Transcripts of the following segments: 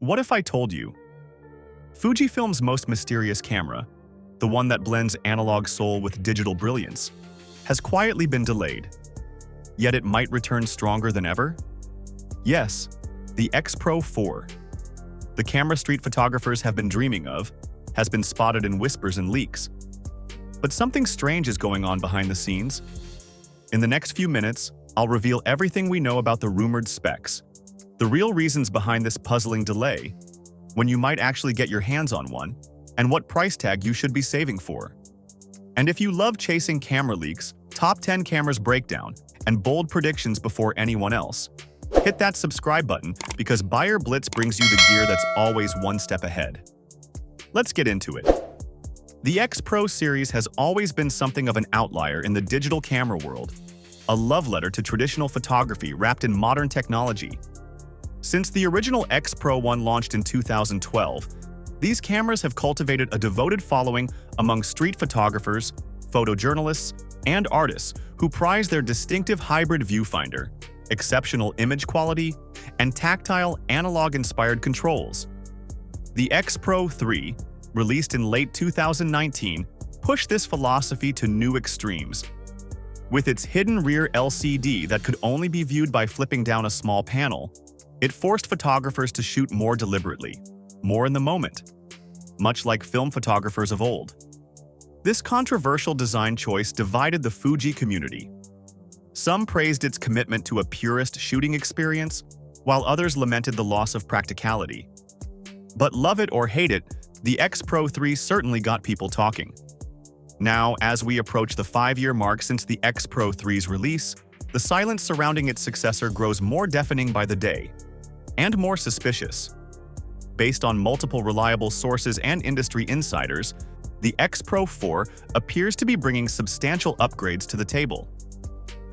What if I told you? Fujifilm's most mysterious camera, the one that blends analog soul with digital brilliance, has quietly been delayed. Yet it might return stronger than ever? Yes, the X-Pro4. The camera street photographers have been dreaming of, has been spotted in whispers and leaks. But something strange is going on behind the scenes. In the next few minutes, I'll reveal everything we know about the rumored specs, the real reasons behind this puzzling delay, when you might actually get your hands on one, and what price tag you should be saving for. And if you love chasing camera leaks, top 10 cameras breakdown, and bold predictions before anyone else, hit that subscribe button because Buyer Blitz brings you the gear that's always one step ahead. Let's get into it. The X-Pro series has always been something of an outlier in the digital camera world, a love letter to traditional photography wrapped in modern technology. Since the original X-Pro1 launched in 2012, these cameras have cultivated a devoted following among street photographers, photojournalists, and artists who prize their distinctive hybrid viewfinder, exceptional image quality, and tactile analog-inspired controls. The X-Pro 3, released in late 2019, pushed this philosophy to new extremes. With its hidden rear LCD that could only be viewed by flipping down a small panel, it forced photographers to shoot more deliberately, more in the moment, much like film photographers of old. This controversial design choice divided the Fuji community. Some praised its commitment to a purist shooting experience, while others lamented the loss of practicality. But love it or hate it, the X-Pro 3 certainly got people talking. Now, as we approach the 5-year mark since the X-Pro 3's release, the silence surrounding its successor grows more deafening by the day, and more suspicious. Based on multiple reliable sources and industry insiders, the X-Pro 4 appears to be bringing substantial upgrades to the table.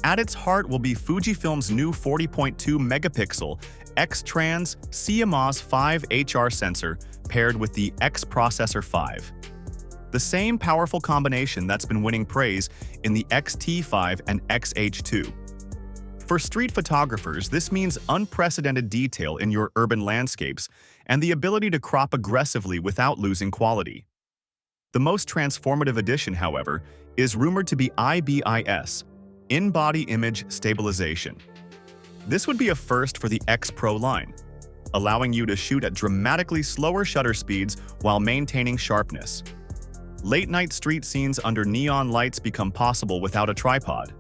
At its heart will be Fujifilm's new 40.2-megapixel X-Trans CMOS 5 HR sensor paired with the X-Processor 5. The same powerful combination that's been winning praise in the X-T5 and X-H2. For street photographers, this means unprecedented detail in your urban landscapes and the ability to crop aggressively without losing quality. The most transformative addition, however, is rumored to be IBIS, In-Body Image Stabilization. This would be a first for the X-Pro line, allowing you to shoot at dramatically slower shutter speeds while maintaining sharpness. Late-night street scenes under neon lights become possible without a tripod.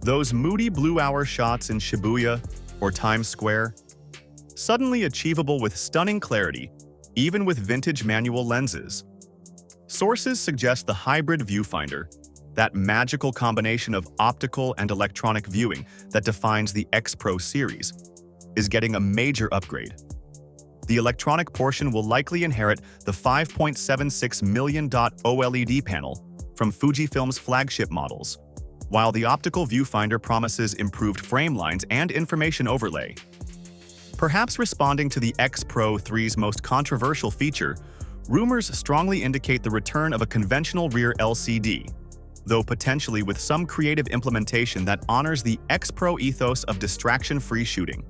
Those moody blue-hour shots in Shibuya or Times Square, suddenly achievable with stunning clarity, even with vintage manual lenses. Sources suggest the hybrid viewfinder, that magical combination of optical and electronic viewing that defines the X-Pro series, is getting a major upgrade. The electronic portion will likely inherit the 5.76 million OLED panel from Fujifilm's flagship models, while the optical viewfinder promises improved frame lines and information overlay. Perhaps responding to the X-Pro 3's most controversial feature, rumors strongly indicate the return of a conventional rear LCD, though potentially with some creative implementation that honors the X-Pro ethos of distraction-free shooting.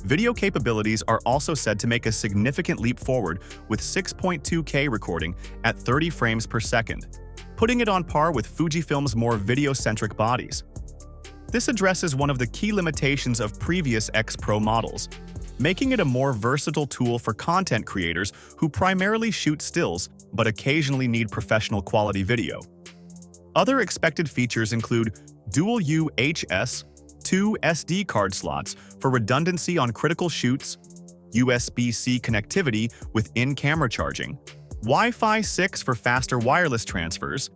Video capabilities are also said to make a significant leap forward with 6.2K recording at 30 frames per second, putting it on par with Fujifilm's more video-centric bodies. This addresses one of the key limitations of previous X-Pro models, making it a more versatile tool for content creators who primarily shoot stills but occasionally need professional quality video. Other expected features include dual UHS, 2 SD card slots for redundancy on critical shoots, USB-C connectivity with in-camera charging, Wi-Fi 6 for faster wireless transfers,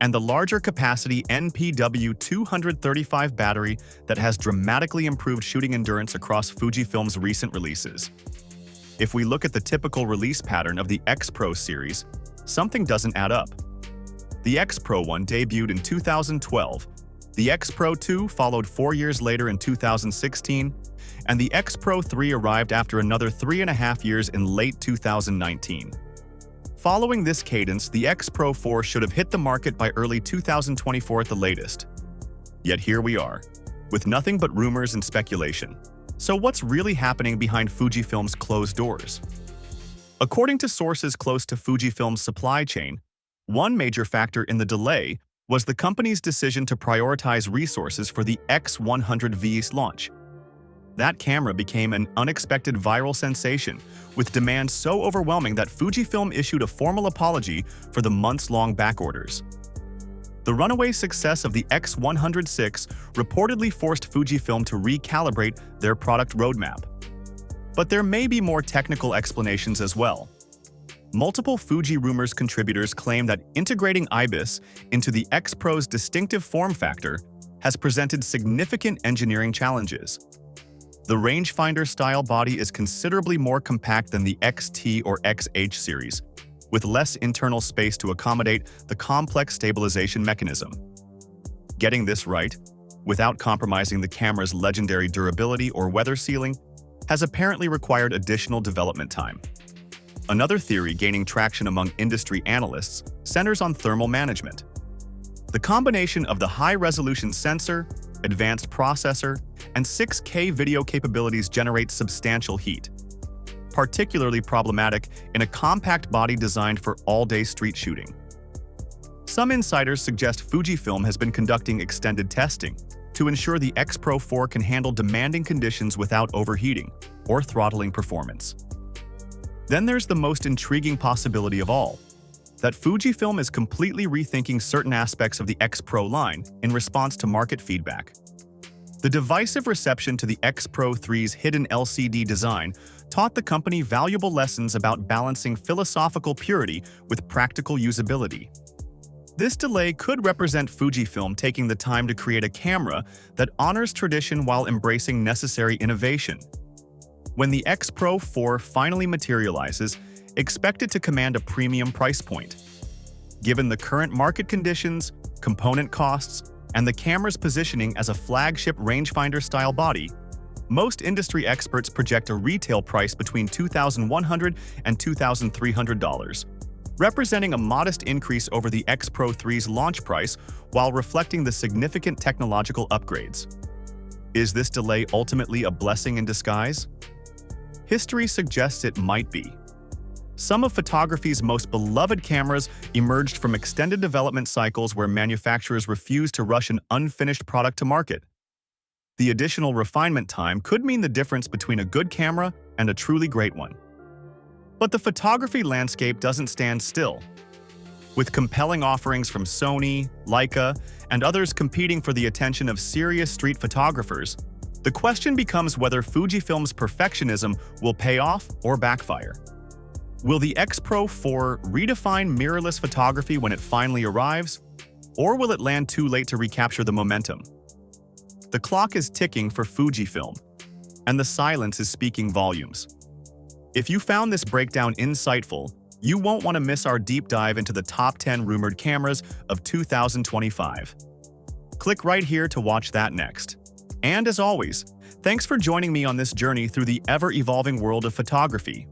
and the larger capacity NPW235 battery that has dramatically improved shooting endurance across Fujifilm's recent releases. If we look at the typical release pattern of the X-Pro series, something doesn't add up. The X-Pro 1 debuted in 2012, the X-Pro 2 followed 4 years later in 2016, and the X-Pro 3 arrived after another 3.5 years in late 2019. Following this cadence, the X-Pro 4 should have hit the market by early 2024 at the latest. Yet here we are, with nothing but rumors and speculation. So what's really happening behind Fujifilm's closed doors? According to sources close to Fujifilm's supply chain, one major factor in the delay was the company's decision to prioritize resources for the X100V's launch. That camera became an unexpected viral sensation, with demand so overwhelming that Fujifilm issued a formal apology for the months-long backorders. The runaway success of the X106 reportedly forced Fujifilm to recalibrate their product roadmap. But there may be more technical explanations as well. Multiple Fuji Rumors contributors claim that integrating IBIS into the X-Pro's distinctive form factor has presented significant engineering challenges. The rangefinder-style body is considerably more compact than the XT or XH series, with less internal space to accommodate the complex stabilization mechanism. Getting this right, without compromising the camera's legendary durability or weather sealing, has apparently required additional development time. Another theory gaining traction among industry analysts centers on thermal management. The combination of the high-resolution sensor, advanced processor, and 6K video capabilities generates substantial heat, particularly problematic in a compact body designed for all-day street shooting. Some insiders suggest Fujifilm has been conducting extended testing to ensure the X-Pro4 can handle demanding conditions without overheating or throttling performance. Then there's the most intriguing possibility of all, that Fujifilm is completely rethinking certain aspects of the X-Pro line in response to market feedback. The divisive reception to the X-Pro3's hidden LCD design taught the company valuable lessons about balancing philosophical purity with practical usability. This delay could represent Fujifilm taking the time to create a camera that honors tradition while embracing necessary innovation. When the X-Pro4 finally materializes, expect it to command a premium price point. Given the current market conditions, component costs, and the camera's positioning as a flagship rangefinder-style body, most industry experts project a retail price between $2,100 and $2,300, representing a modest increase over the X-Pro3's launch price while reflecting the significant technological upgrades. Is this delay ultimately a blessing in disguise? History suggests it might be. Some of photography's most beloved cameras emerged from extended development cycles where manufacturers refused to rush an unfinished product to market. The additional refinement time could mean the difference between a good camera and a truly great one. But the photography landscape doesn't stand still. With compelling offerings from Sony, Leica, and others competing for the attention of serious street photographers, the question becomes whether Fujifilm's perfectionism will pay off or backfire. Will the X-Pro4 redefine mirrorless photography when it finally arrives, or will it land too late to recapture the momentum? The clock is ticking for Fujifilm, and the silence is speaking volumes. If you found this breakdown insightful, you won't want to miss our deep dive into the top 10 rumored cameras of 2025. Click right here to watch that next. And as always, thanks for joining me on this journey through the ever-evolving world of photography.